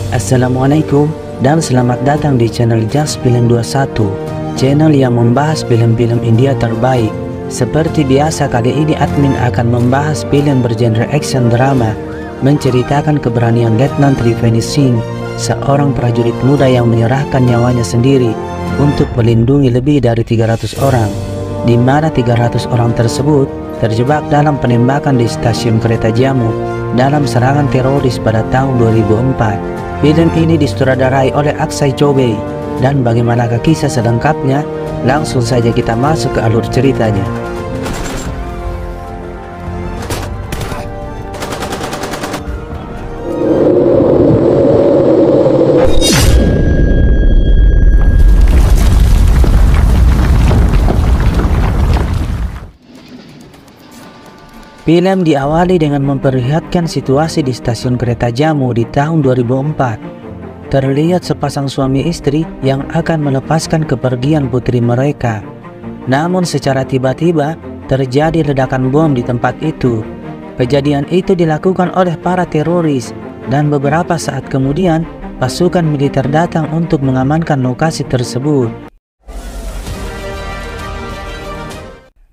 Assalamualaikum dan selamat datang di channel Just Film 21, channel yang membahas film-film India terbaik. Seperti biasa, kali ini admin akan membahas film bergenre action drama menceritakan keberanian Letnan Triveni Singh, seorang prajurit muda yang menyerahkan nyawanya sendiri untuk melindungi lebih dari 300 orang, di mana 300 orang tersebut terjebak dalam penembakan di stasiun kereta Jammu dalam serangan teroris pada tahun 2004. Film ini disutradarai oleh Akshay Choubey, dan bagaimanakah kisah selengkapnya? Langsung saja kita masuk ke alur ceritanya. Film diawali dengan memperlihatkan situasi di stasiun kereta Jammu di tahun 2004. Terlihat sepasang suami istri yang akan melepaskan kepergian putri mereka. Namun secara tiba-tiba terjadi ledakan bom di tempat itu. Kejadian itu dilakukan oleh para teroris, dan beberapa saat kemudian pasukan militer datang untuk mengamankan lokasi tersebut.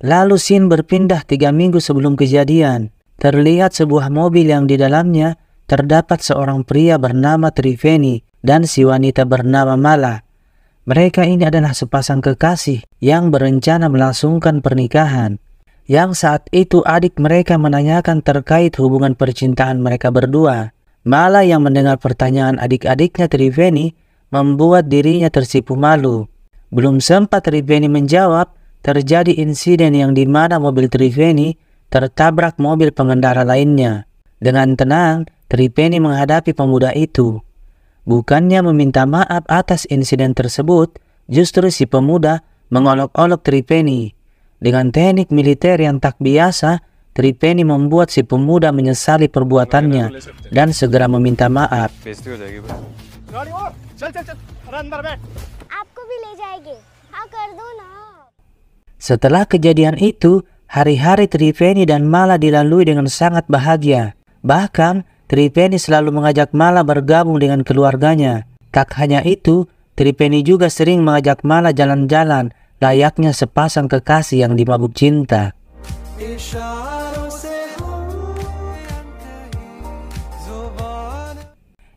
Lalu scene berpindah 3 minggu sebelum kejadian. Terlihat sebuah mobil yang di dalamnya terdapat seorang pria bernama Triveni dan si wanita bernama Mala. Mereka ini adalah sepasang kekasih yang berencana melangsungkan pernikahan. Yang saat itu adik mereka menanyakan terkait hubungan percintaan mereka berdua. Mala yang mendengar pertanyaan adik-adiknya Triveni membuat dirinya tersipu malu. Belum sempat Triveni menjawab, terjadi insiden yang dimana mobil Triveni tertabrak mobil pengendara lainnya. Dengan tenang, Triveni menghadapi pemuda itu. Bukannya meminta maaf atas insiden tersebut, justru si pemuda mengolok-olok Triveni. Dengan teknik militer yang tak biasa, Triveni membuat si pemuda menyesali perbuatannya dan segera meminta maaf. Setelah kejadian itu, hari-hari Triveni dan Mala dilalui dengan sangat bahagia. Bahkan, Triveni selalu mengajak Mala bergabung dengan keluarganya. Tak hanya itu, Triveni juga sering mengajak Mala jalan-jalan layaknya sepasang kekasih yang dimabuk cinta.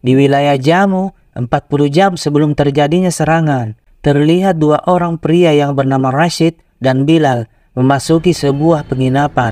Di wilayah Jammu, 40 jam sebelum terjadinya serangan, terlihat 2 orang pria yang bernama Rashid dan Bilal memasuki sebuah penginapan.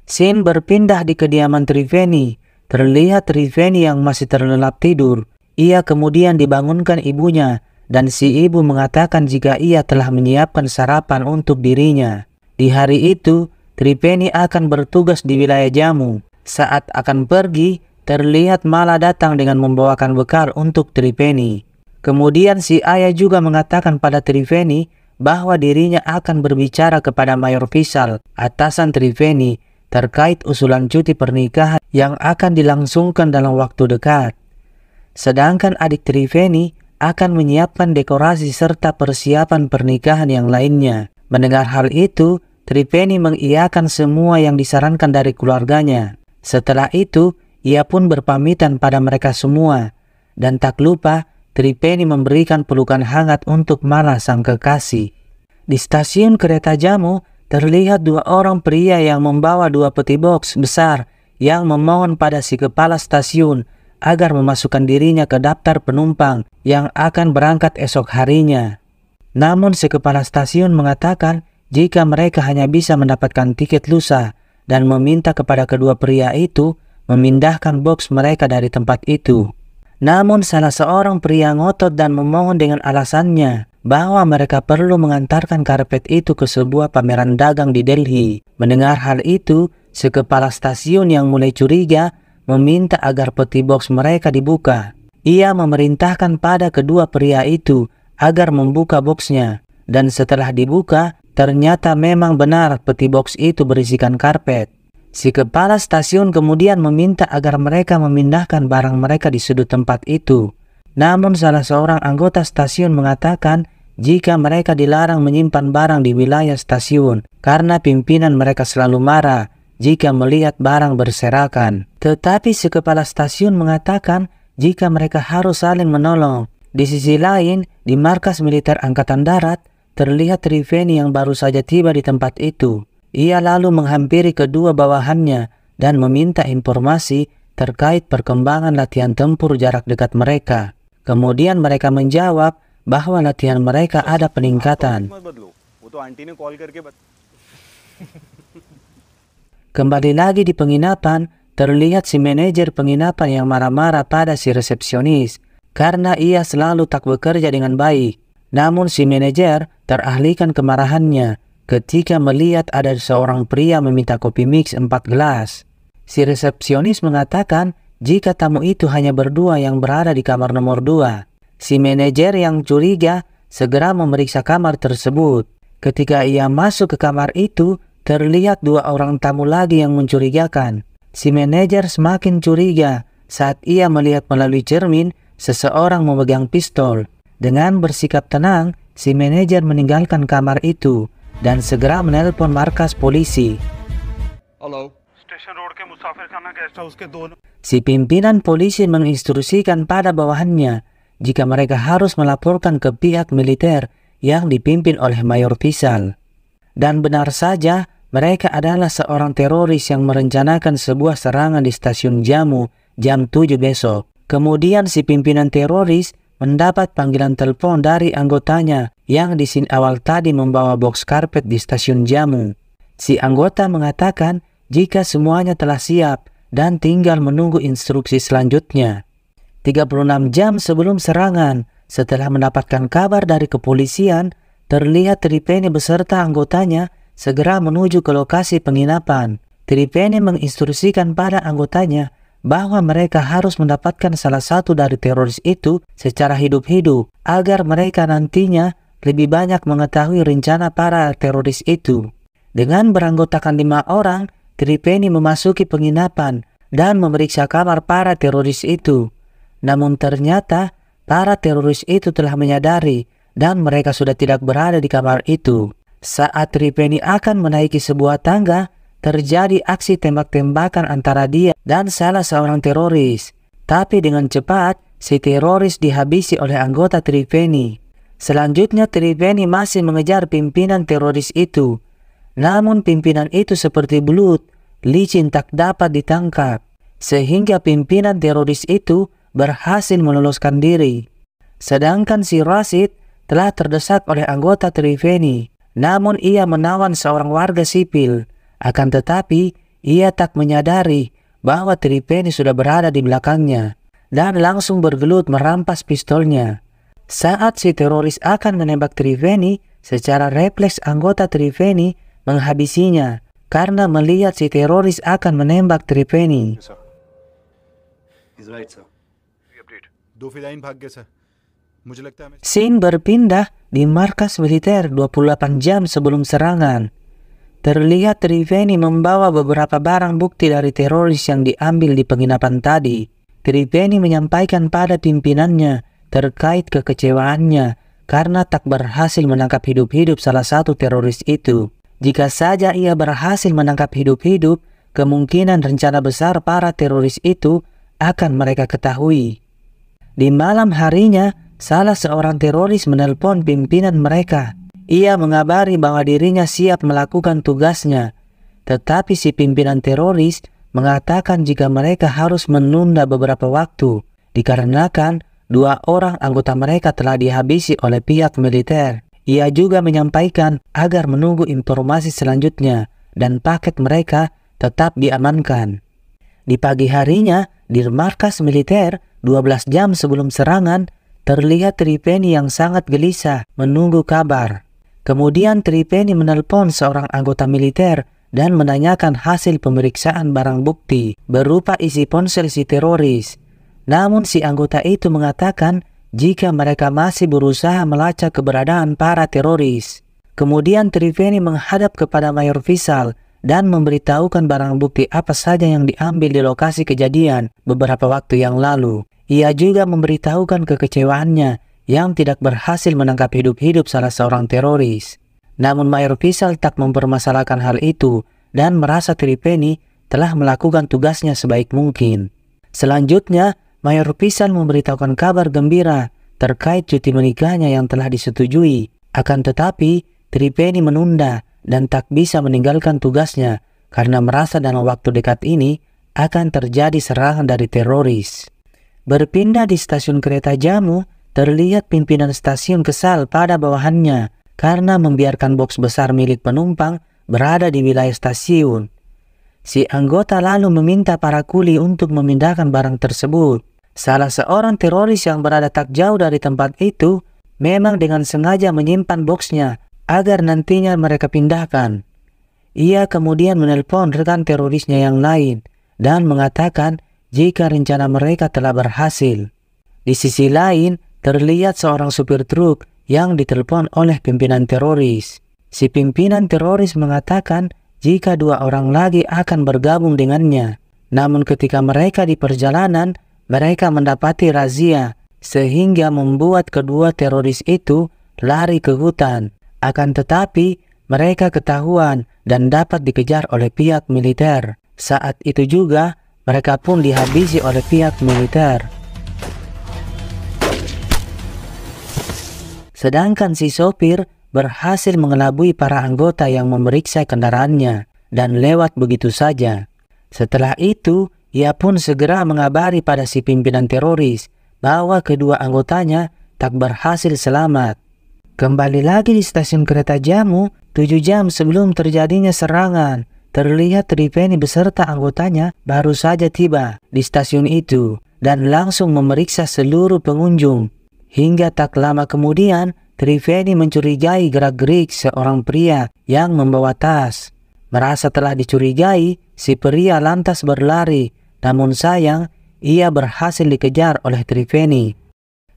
Scene berpindah di kediaman Triveni. Terlihat Triveni yang masih terlelap tidur. Ia kemudian dibangunkan ibunya, dan si ibu mengatakan jika ia telah menyiapkan sarapan untuk dirinya. Di hari itu, Triveni akan bertugas di wilayah Jammu. Saat akan pergi, terlihat Mala datang dengan membawakan bekal untuk Triveni. Kemudian si ayah juga mengatakan pada Triveni bahwa dirinya akan berbicara kepada Mayor Vishal, atasan Triveni, terkait usulan cuti pernikahan yang akan dilangsungkan dalam waktu dekat. Sedangkan adik Triveni akan menyiapkan dekorasi serta persiapan pernikahan yang lainnya. Mendengar hal itu, Triveni mengiyakan semua yang disarankan dari keluarganya. Setelah itu, ia pun berpamitan pada mereka semua. Dan tak lupa, Triveni memberikan pelukan hangat untuk Mala sang kekasih. Di stasiun kereta Jammu, terlihat 2 orang pria yang membawa 2 peti box besar yang memohon pada si kepala stasiun agar memasukkan dirinya ke daftar penumpang yang akan berangkat esok harinya. Namun si kepala stasiun mengatakan jika mereka hanya bisa mendapatkan tiket lusa dan meminta kepada kedua pria itu memindahkan box mereka dari tempat itu. Namun salah seorang pria ngotot dan memohon dengan alasannya bahwa mereka perlu mengantarkan karpet itu ke sebuah pameran dagang di Delhi. Mendengar hal itu, si kepala stasiun yang mulai curiga meminta agar peti box mereka dibuka. Ia memerintahkan pada kedua pria itu agar membuka boxnya. Dan setelah dibuka, ternyata memang benar peti box itu berisikan karpet. Si kepala stasiun kemudian meminta agar mereka memindahkan barang mereka di sudut tempat itu. Namun salah seorang anggota stasiun mengatakan jika mereka dilarang menyimpan barang di wilayah stasiun karena pimpinan mereka selalu marah jika melihat barang berserakan. Tetapi si kepala stasiun mengatakan jika mereka harus saling menolong. Di sisi lain, di markas militer Angkatan Darat, terlihat Triveni yang baru saja tiba di tempat itu. Ia lalu menghampiri kedua bawahannya dan meminta informasi terkait perkembangan latihan tempur jarak dekat mereka. Kemudian mereka menjawab bahwa latihan mereka ada peningkatan. Kembali lagi di penginapan, terlihat si manajer penginapan yang marah-marah pada si resepsionis karena ia selalu tak bekerja dengan baik. Namun si manajer teralihkan kemarahannya ketika melihat ada seorang pria meminta kopi mix 4 gelas. Si resepsionis mengatakan jika tamu itu hanya berdua yang berada di kamar nomor 2. Si manajer yang curiga segera memeriksa kamar tersebut. Ketika ia masuk ke kamar itu, terlihat 2 orang tamu lagi yang mencurigakan. Si manajer semakin curiga saat ia melihat melalui cermin seseorang memegang pistol. Dengan bersikap tenang, si manajer meninggalkan kamar itu dan segera menelpon markas polisi. Halo. Si pimpinan polisi menginstruksikan pada bawahannya jika mereka harus melaporkan ke pihak militer yang dipimpin oleh Mayor Faisal. Dan benar saja, mereka adalah seorang teroris yang merencanakan sebuah serangan di stasiun Jammu jam 7 besok. Kemudian si pimpinan teroris mendapat panggilan telepon dari anggotanya yang di scene awal tadi membawa box karpet di stasiun Jammu. Si anggota mengatakan jika semuanya telah siap dan tinggal menunggu instruksi selanjutnya. 36 jam sebelum serangan, setelah mendapatkan kabar dari kepolisian, terlihat Triveni beserta anggotanya segera menuju ke lokasi penginapan. Triveni menginstruksikan pada anggotanya bahwa mereka harus mendapatkan salah satu dari teroris itu secara hidup-hidup agar mereka nantinya lebih banyak mengetahui rencana para teroris itu. Dengan beranggotakan 5 orang, Triveni memasuki penginapan dan memeriksa kamar para teroris itu. Namun ternyata para teroris itu telah menyadari dan mereka sudah tidak berada di kamar itu. Saat Triveni akan menaiki sebuah tangga, terjadi aksi tembak-tembakan antara dia dan salah seorang teroris. Tapi dengan cepat, si teroris dihabisi oleh anggota Triveni. Selanjutnya Triveni masih mengejar pimpinan teroris itu. Namun pimpinan itu seperti belut, licin tak dapat ditangkap. Sehingga pimpinan teroris itu berhasil meloloskan diri. Sedangkan si Rashid telah terdesak oleh anggota Triveni. Namun ia menawan seorang warga sipil. Akan tetapi, ia tak menyadari bahwa Triveni sudah berada di belakangnya dan langsung bergelut merampas pistolnya. Saat si teroris akan menembak Triveni, secara refleks anggota Triveni menghabisinya karena melihat si teroris akan menembak Triveni. Scene berpindah di markas militer 28 jam sebelum serangan. Terlihat Triveni membawa beberapa barang bukti dari teroris yang diambil di penginapan tadi. Triveni menyampaikan pada pimpinannya terkait kekecewaannya karena tak berhasil menangkap hidup-hidup salah satu teroris itu. Jika saja ia berhasil menangkap hidup-hidup, kemungkinan rencana besar para teroris itu akan mereka ketahui. Di malam harinya, salah seorang teroris menelpon pimpinan mereka. Ia mengabari bahwa dirinya siap melakukan tugasnya, tetapi si pimpinan teroris mengatakan jika mereka harus menunda beberapa waktu, dikarenakan 2 orang anggota mereka telah dihabisi oleh pihak militer. Ia juga menyampaikan agar menunggu informasi selanjutnya dan paket mereka tetap diamankan. Di pagi harinya, di markas militer 12 jam sebelum serangan, terlihat Triveni yang sangat gelisah menunggu kabar. Kemudian Triveni menelpon seorang anggota militer dan menanyakan hasil pemeriksaan barang bukti berupa isi ponsel si teroris. Namun si anggota itu mengatakan jika mereka masih berusaha melacak keberadaan para teroris. Kemudian Triveni menghadap kepada Mayor Faisal dan memberitahukan barang bukti apa saja yang diambil di lokasi kejadian beberapa waktu yang lalu. Ia juga memberitahukan kekecewaannya yang tidak berhasil menangkap hidup-hidup salah seorang teroris. Namun Mayor Faisal tak mempermasalahkan hal itu dan merasa Triveni telah melakukan tugasnya sebaik mungkin. Selanjutnya, Mayor Pisal memberitahukan kabar gembira terkait cuti menikahnya yang telah disetujui. Akan tetapi, Triveni menunda dan tak bisa meninggalkan tugasnya karena merasa dalam waktu dekat ini akan terjadi serangan dari teroris. Berpindah di stasiun kereta Jammu, terlihat pimpinan stasiun kesal pada bawahannya karena membiarkan box besar milik penumpang berada di wilayah stasiun. Si anggota lalu meminta para kuli untuk memindahkan barang tersebut. Salah seorang teroris yang berada tak jauh dari tempat itu memang dengan sengaja menyimpan boxnya agar nantinya mereka pindahkan. Ia kemudian menelpon rekan terorisnya yang lain dan mengatakan jika rencana mereka telah berhasil. Di sisi lain, terlihat seorang supir truk yang ditelepon oleh pimpinan teroris. Si pimpinan teroris mengatakan jika 2 orang lagi akan bergabung dengannya. Namun ketika mereka di perjalanan, mereka mendapati razia sehingga membuat kedua teroris itu lari ke hutan. Akan tetapi, mereka ketahuan dan dapat dikejar oleh pihak militer. Saat itu juga, mereka pun dihabisi oleh pihak militer. Sedangkan si sopir berhasil mengelabui para anggota yang memeriksa kendaraannya dan lewat begitu saja. Setelah itu, ia pun segera mengabari pada si pimpinan teroris bahwa kedua anggotanya tak berhasil selamat. Kembali lagi di stasiun kereta Jammu, 7 jam sebelum terjadinya serangan, terlihat Triveni beserta anggotanya baru saja tiba di stasiun itu dan langsung memeriksa seluruh pengunjung. Hingga tak lama kemudian, Triveni mencurigai gerak-gerik seorang pria yang membawa tas. Merasa telah dicurigai, si pria lantas berlari, namun sayang, ia berhasil dikejar oleh Triveni.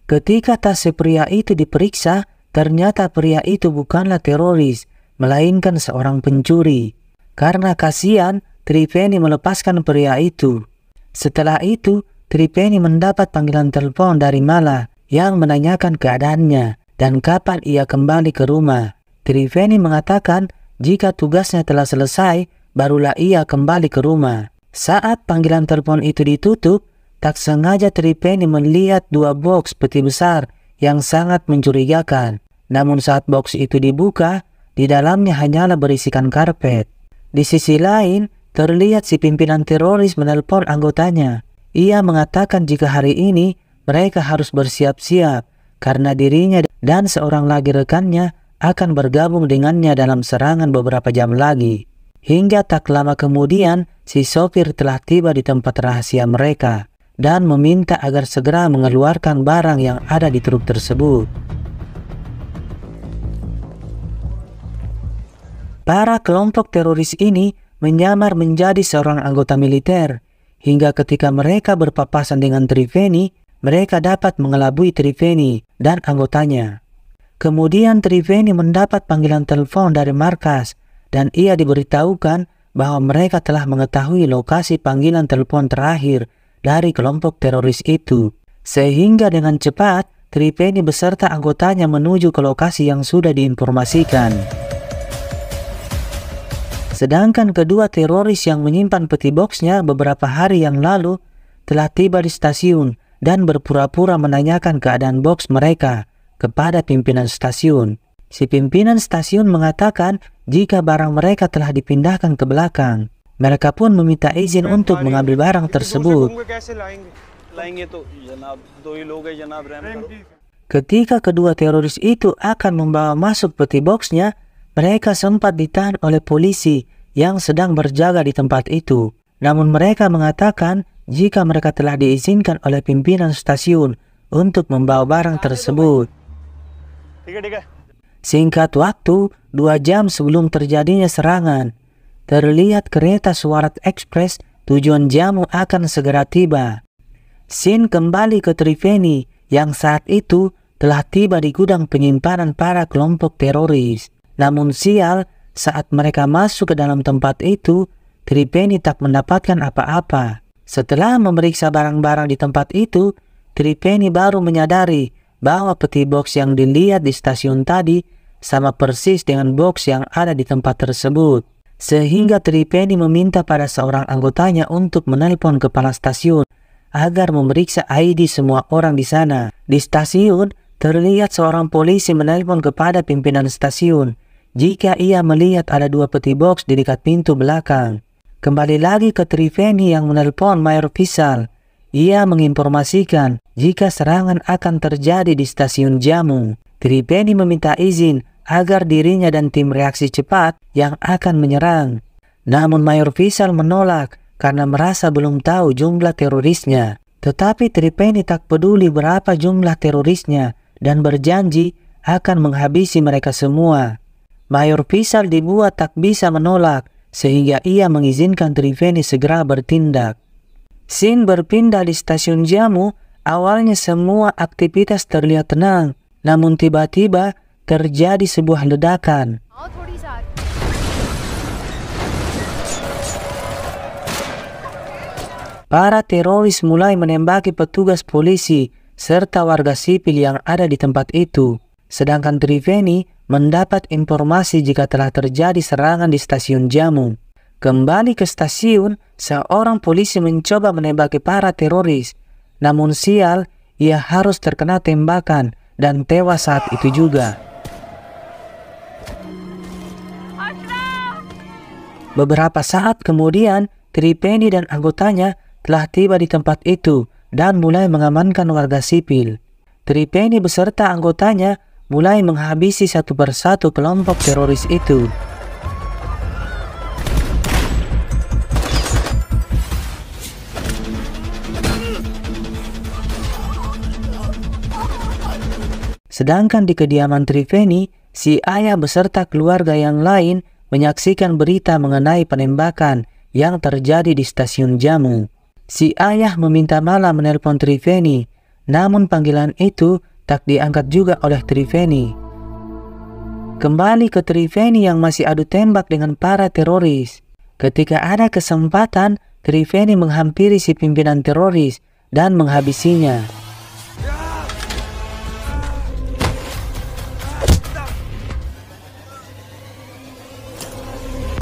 Ketika tas si pria itu diperiksa, ternyata pria itu bukanlah teroris, melainkan seorang pencuri. Karena kasihan, Triveni melepaskan pria itu. Setelah itu, Triveni mendapat panggilan telepon dari Mala yang menanyakan keadaannya dan kapan ia kembali ke rumah. Triveni mengatakan jika tugasnya telah selesai, barulah ia kembali ke rumah. Saat panggilan telepon itu ditutup, tak sengaja Triveni melihat 2 box peti besar yang sangat mencurigakan. Namun saat box itu dibuka, di dalamnya hanyalah berisikan karpet. Di sisi lain, terlihat si pimpinan teroris menelpon anggotanya. Ia mengatakan jika hari ini mereka harus bersiap-siap karena dirinya dan seorang lagi rekannya akan bergabung dengannya dalam serangan beberapa jam lagi. Hingga tak lama kemudian, si sopir telah tiba di tempat rahasia mereka dan meminta agar segera mengeluarkan barang yang ada di truk tersebut. Para kelompok teroris ini menyamar menjadi seorang anggota militer, hingga ketika mereka berpapasan dengan Triveni, mereka dapat mengelabui Triveni dan anggotanya. Kemudian Triveni mendapat panggilan telepon dari markas dan ia diberitahukan bahwa mereka telah mengetahui lokasi panggilan telepon terakhir dari kelompok teroris itu. Sehingga dengan cepat, Triveni beserta anggotanya menuju ke lokasi yang sudah diinformasikan. Sedangkan kedua teroris yang menyimpan peti boxnya beberapa hari yang lalu telah tiba di stasiun dan berpura-pura menanyakan keadaan box mereka kepada pimpinan stasiun. Si pimpinan stasiun mengatakan jika barang mereka telah dipindahkan ke belakang. Mereka pun meminta izin untuk mengambil barang tersebut. Ketika kedua teroris itu akan membawa masuk peti boxnya, mereka sempat ditahan oleh polisi yang sedang berjaga di tempat itu. Namun mereka mengatakan jika mereka telah diizinkan oleh pimpinan stasiun untuk membawa barang tersebut. Singkat waktu, 2 jam sebelum terjadinya serangan, terlihat kereta Swarat Express tujuan Jammu akan segera tiba. Sin kembali ke Triveni yang saat itu telah tiba di gudang penyimpanan para kelompok teroris. Namun sial, saat mereka masuk ke dalam tempat itu, Triveni tak mendapatkan apa-apa. Setelah memeriksa barang-barang di tempat itu, Triveni baru menyadari bahwa peti box yang dilihat di stasiun tadi sama persis dengan box yang ada di tempat tersebut. Sehingga Triveni meminta pada seorang anggotanya untuk menelpon kepala stasiun agar memeriksa ID semua orang di sana. Di stasiun, terlihat seorang polisi menelpon kepada pimpinan stasiun jika ia melihat ada 2 peti box di dekat pintu belakang. Kembali lagi ke Triveni yang menelpon Mayor Vishal. Ia menginformasikan jika serangan akan terjadi di stasiun Jammu. Triveni meminta izin agar dirinya dan tim reaksi cepat yang akan menyerang. Namun Mayor Vishal menolak karena merasa belum tahu jumlah terorisnya. Tetapi Triveni tak peduli berapa jumlah terorisnya dan berjanji akan menghabisi mereka semua. Mayor Vishal dibuat tak bisa menolak sehingga ia mengizinkan Triveni segera bertindak. Scene berpindah di stasiun Jammu. Awalnya semua aktivitas terlihat tenang, namun tiba-tiba terjadi sebuah ledakan. Para teroris mulai menembaki petugas polisi serta warga sipil yang ada di tempat itu. Sedangkan Triveni mendapat informasi jika telah terjadi serangan di stasiun Jammu. Kembali ke stasiun, seorang polisi mencoba menembaki para teroris. Namun sial, ia harus terkena tembakan dan tewas saat itu juga. Beberapa saat kemudian, Triveni dan anggotanya telah tiba di tempat itu dan mulai mengamankan warga sipil. Triveni beserta anggotanya mulai menghabisi satu persatu kelompok teroris itu. Sedangkan di kediaman Triveni, si ayah beserta keluarga yang lain menyaksikan berita mengenai penembakan yang terjadi di stasiun Jammu. Si ayah meminta malah menelpon Triveni, namun panggilan itu tak diangkat juga oleh Triveni. Kembali ke Triveni yang masih adu tembak dengan para teroris. Ketika ada kesempatan, Triveni menghampiri si pimpinan teroris dan menghabisinya.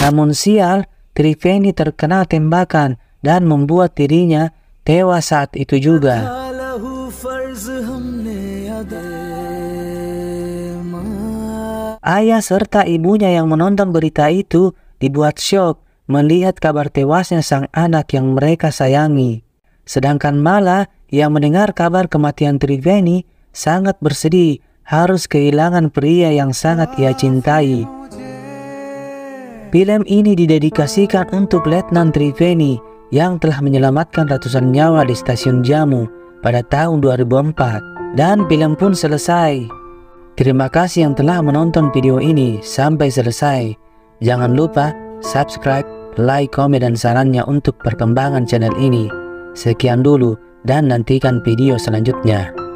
Namun sial, Triveni terkena tembakan dan membuat dirinya tewas saat itu juga. Ayah serta ibunya yang menonton berita itu dibuat syok melihat kabar tewasnya sang anak yang mereka sayangi. Sedangkan Mala yang mendengar kabar kematian Triveni sangat bersedih harus kehilangan pria yang sangat ia cintai. Film ini didedikasikan untuk Letnan Triveni yang telah menyelamatkan ratusan nyawa di stasiun Jammu pada tahun 2004. Dan film pun selesai. Terima kasih yang telah menonton video ini sampai selesai. Jangan lupa subscribe, like, komen, dan sarannya untuk perkembangan channel ini. Sekian dulu dan nantikan video selanjutnya.